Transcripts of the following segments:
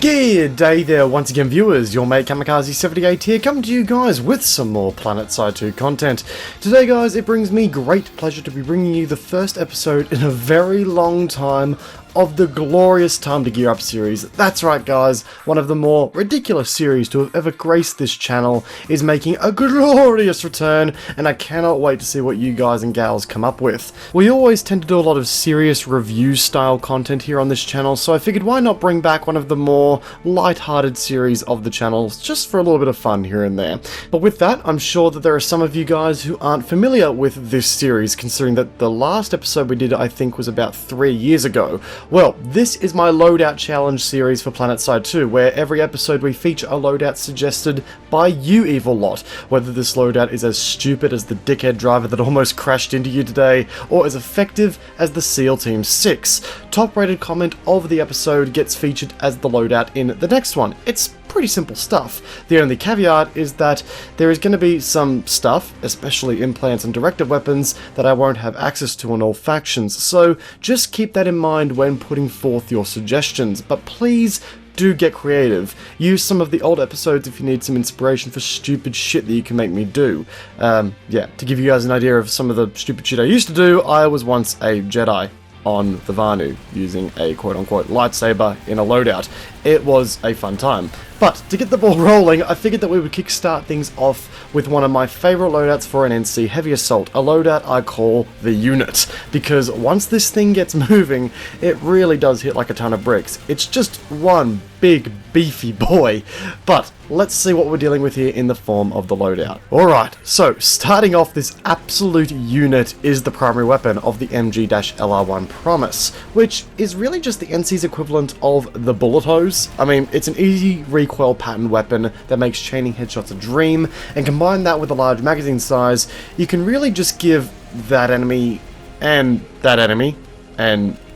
Good day there once again, viewers. Your mate Kamikaze78 here, coming to you guys with some more Planetside 2 content. Today guys, it brings me great pleasure to be bringing you the first episode in a very long time of the glorious Time to Gear Up series. That's right guys, one of the more ridiculous series to have ever graced this channel is making a glorious return, and I cannot wait to see what you guys and gals come up with. We always tend to do a lot of serious review style content here on this channel, so I figured why not bring back one of the more light-hearted series of the channel, just for a little bit of fun here and there. But with that, I'm sure that there are some of you guys who aren't familiar with this series, considering that the last episode we did I think was about 3 years ago. Well, this is my Loadout challenge series for Planetside 2, where every episode we feature a loadout suggested by you evil lot. Whether this loadout is as stupid as the dickhead driver that almost crashed into you today, or as effective as the SEAL Team 6. Top rated comment of the episode gets featured as the loadout in the next one. It's pretty simple stuff. The only caveat is that there is going to be some stuff, especially implants and directive weapons, that I won't have access to on all factions, so just keep that in mind when putting forth your suggestions, but please do get creative. Use some of the old episodes if you need some inspiration for stupid shit that you can make me do. Yeah, to give you guys an idea of some of the stupid shit I used to do, I was once a Jedi on the Vanu, using a quote-unquote lightsaber in a loadout. It was a fun time. But to get the ball rolling, I figured that we would kickstart things off with one of my favourite loadouts for an NC Heavy Assault, a loadout I call the Unit, because once this thing gets moving, it really does hit like a ton of bricks. It's just one big beefy boy. But let's see what we're dealing with here in the form of the loadout. Alright, so starting off, this absolute unit is the primary weapon of the MG-LR1 Promise, which is really just the NC's equivalent of the bullet hose. I mean, it's an easy recoil pattern weapon that makes chaining headshots a dream, and combine that with a large magazine size, you can really just give that enemy, and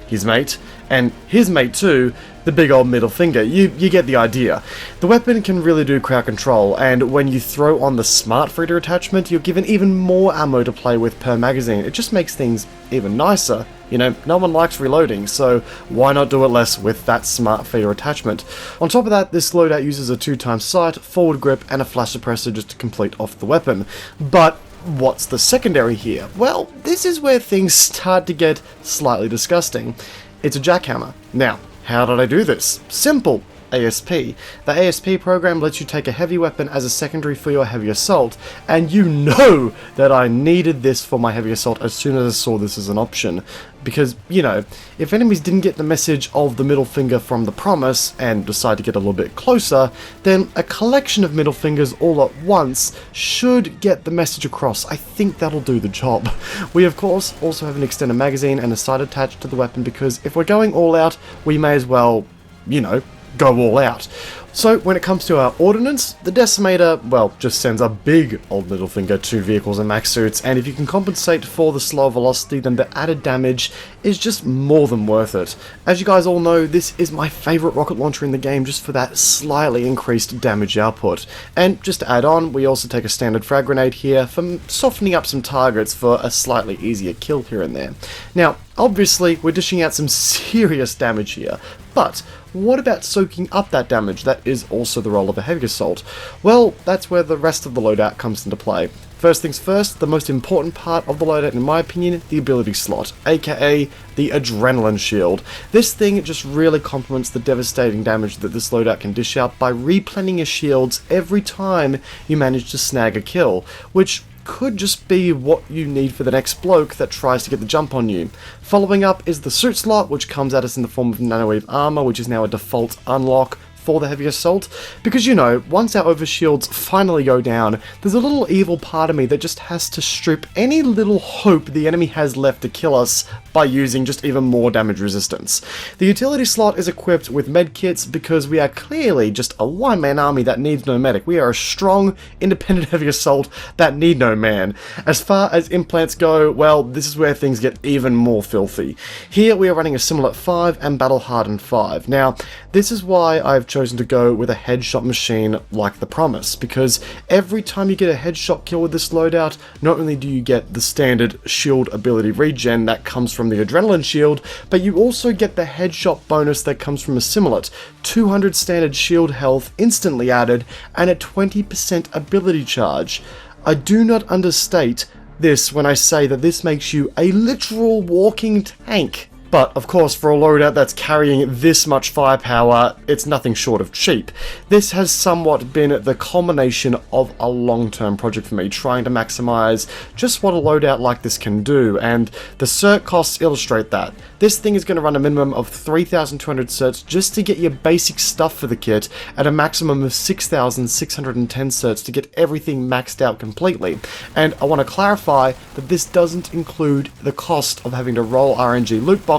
his mate, and his mate too, the big old middle finger. You get the idea. The weapon can really do crowd control, and when you throw on the smart feeder attachment, you're given even more ammo to play with per magazine. It just makes things even nicer. You know, no one likes reloading, so why not do it less with that smart feeder attachment? On top of that, this loadout uses a 2x sight, forward grip, and a flash suppressor just to complete off the weapon. But what's the secondary here? Well, this is where things start to get slightly disgusting. It's a jackhammer. Now, how did I do this? Simple. ASP. The ASP program lets you take a heavy weapon as a secondary for your heavy assault, and you know that I needed this for my heavy assault as soon as I saw this as an option. Because, you know, if enemies didn't get the message of the middle finger from the Promise and decide to get a little bit closer, then a collection of middle fingers all at once should get the message across. I think that'll do the job. We of course also have an extended magazine and a sight attached to the weapon, because if we're going all out, we may as well, you know, go all out. So when it comes to our Ordnance, the Decimator, well, just sends a big old middle finger to vehicles and max suits, and if you can compensate for the slow velocity, then the added damage is just more than worth it. As you guys all know, this is my favourite rocket launcher in the game, just for that slightly increased damage output. And just to add on, we also take a standard frag grenade here for softening up some targets for a slightly easier kill here and there. Now, obviously, we're dishing out some serious damage here, but what about soaking up that damage? That is also the role of a heavy assault. Well, that's where the rest of the loadout comes into play. First things first, the most important part of the loadout in my opinion, the ability slot, aka the Adrenaline Shield. This thing just really complements the devastating damage that this loadout can dish out by replenishing your shields every time you manage to snag a kill, which could just be what you need for the next bloke that tries to get the jump on you. Following up is the suit slot, which comes at us in the form of nanowave armor, which is now a default unlock for the heavy assault, because you know, once our overshields finally go down, there's a little evil part of me that just has to strip any little hope the enemy has left to kill us by using just even more damage resistance. The utility slot is equipped with medkits because we are clearly just a one-man army that needs no medic. We are a strong, independent heavy assault that need no man. As far as implants go, well, this is where things get even more filthy. Here we are running a Similar 5 and Battle Hardened 5. Now, this is why I've chosen chosen to go with a headshot machine like the Promise, because every time you get a headshot kill with this loadout, not only do you get the standard shield ability regen that comes from the adrenaline shield, but you also get the headshot bonus that comes from Assimilat, 200 standard shield health instantly added, and a 20% ability charge. I do not understate this when I say that this makes you a literal walking tank. But, of course, for a loadout that's carrying this much firepower, it's nothing short of cheap. This has somewhat been the culmination of a long-term project for me, trying to maximize just what a loadout like this can do, and the cert costs illustrate that. This thing is going to run a minimum of 3,200 certs just to get your basic stuff for the kit, at a maximum of 6,610 certs to get everything maxed out completely. And I want to clarify that this doesn't include the cost of having to roll RNG loot boxes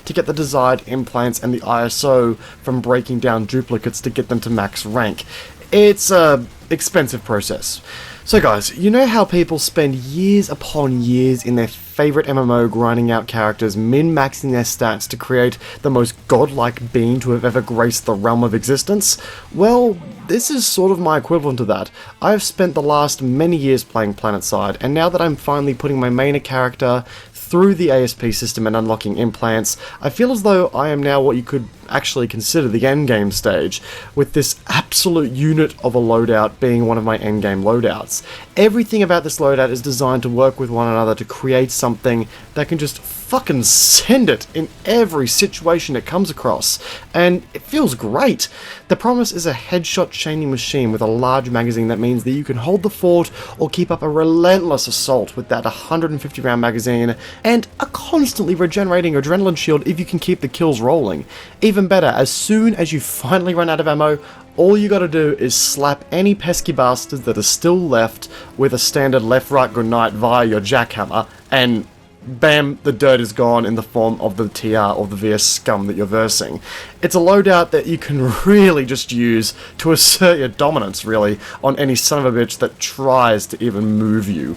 to get the desired implants and the ISO from breaking down duplicates to get them to max rank. It's a expensive process. So guys, you know how people spend years upon years in their favorite MMO grinding out characters, min-maxing their stats to create the most godlike being to have ever graced the realm of existence? Well, this is sort of my equivalent to that. I have spent the last many years playing Planetside, and now that I'm finally putting my main character through the ASP system and unlocking implants, I feel as though I am now what you could actually consider the endgame stage, with this absolute unit of a loadout being one of my endgame loadouts. Everything about this loadout is designed to work with one another to create something that can just fucking send it in every situation it comes across, and it feels great. The Promise is a headshot chaining machine with a large magazine that means that you can hold the fort or keep up a relentless assault with that 150 round magazine, and a constantly regenerating adrenaline shield if you can keep the kills rolling. Even better, as soon as you finally run out of ammo, all you gotta do is slap any pesky bastards that are still left with a standard left-right goodnight via your Jackhammer, and bam, the dirt is gone in the form of the TR or the VS scum that you're versing. It's a loadout that you can really just use to assert your dominance, really, on any son of a bitch that tries to even move you.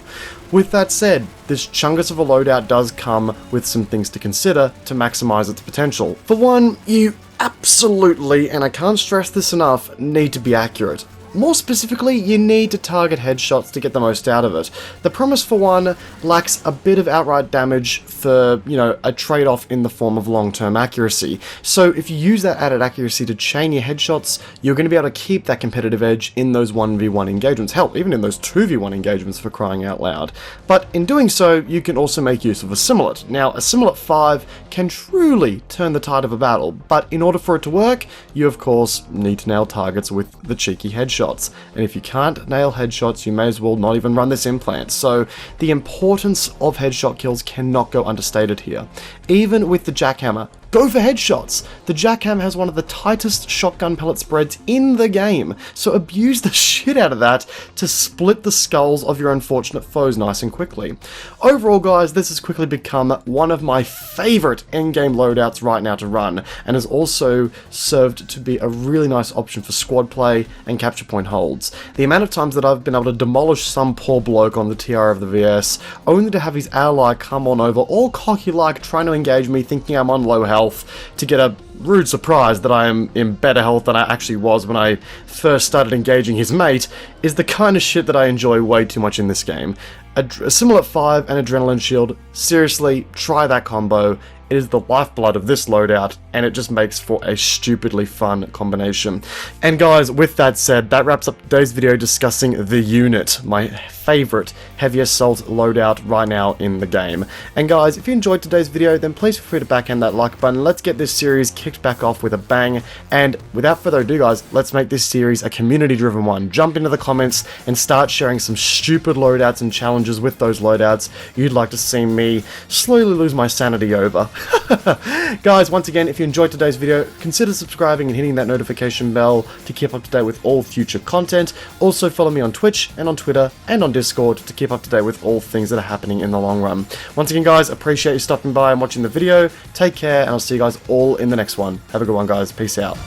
With that said, this chungus of a loadout does come with some things to consider to maximize its potential. For one, you absolutely, and I can't stress this enough, need to be accurate. More specifically, you need to target headshots to get the most out of it. The Promise, for one, lacks a bit of outright damage for, a trade-off in the form of long-term accuracy. So if you use that added accuracy to chain your headshots, you're going to be able to keep that competitive edge in those 1v1 engagements. Hell, even in those 2v1 engagements, for crying out loud. But in doing so, you can also make use of Assimilat. Now, Assimilat 5 can truly turn the tide of a battle, but in order for it to work, you of course need to nail targets with the cheeky headshots. And if you can't nail headshots, you may as well not even run this implant. So the importance of headshot kills cannot go understated here. Even with the Jackhammer, go for headshots! The Jackhammer has one of the tightest shotgun pellet spreads in the game, so abuse the shit out of that to split the skulls of your unfortunate foes nice and quickly. Overall, guys, this has quickly become one of my favourite endgame loadouts right now to run, and has also served to be a really nice option for squad play and capture point holds. The amount of times that I've been able to demolish some poor bloke on the TR of the VS, only to have his ally come on over all cocky like trying to engage me thinking I'm on low health, to get a rude surprise that I am in better health than I actually was when I first started engaging his mate, is the kind of shit that I enjoy way too much in this game. Assimilat 5 and Adrenaline Shield, seriously, try that combo. It is the lifeblood of this loadout, and it just makes for a stupidly fun combination. And guys, with that said, that wraps up today's video discussing the unit, my favourite heavy assault loadout right now in the game. And guys, if you enjoyed today's video, then please feel free to backhand that like button. Let's get this series kicked back off with a bang. And without further ado, guys, let's make this series a community-driven one. Jump into the comments and start sharing some stupid loadouts and challenges with those loadouts you'd like to see me slowly lose my sanity over. Guys, once again, if you enjoyed today's video, consider subscribing and hitting that notification bell to keep up to date with all future content. Also follow me on Twitch and on Twitter and on Discord to keep up to date with all things that are happening in the long run. Once again, guys, appreciate you stopping by and watching the video. Take care, and I'll see you guys all in the next one. Have a good one, guys. Peace out.